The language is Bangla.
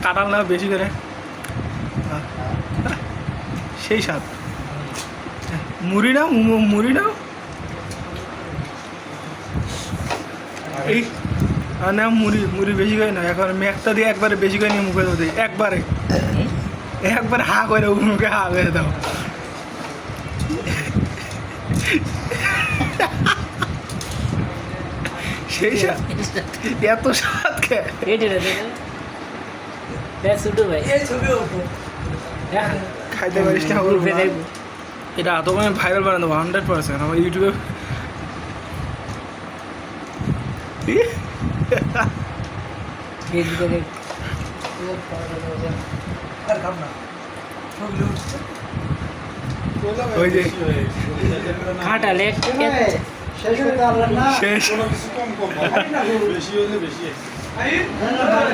কাঁঠাল নাও বেশি করে, সেই স্বাদ। মুড়ি নাও, মুড়ি নাও, এই না মুড়ি, মুড়ি বেশি করে না, একবার মেঘটা দিয়ে একবারে বেশি করে নিয়ে মুখে দাও, একবারে একবারে হা করে মুখে হা করে দাও। সেই স্বাদ, এত স্বাদ কে খাইতে পারিস না? এটা তোমার ভাইরাল বানানো দেবো 100%, আমার ইউটিউবে। ওই যে কাঁঠালে শেষ।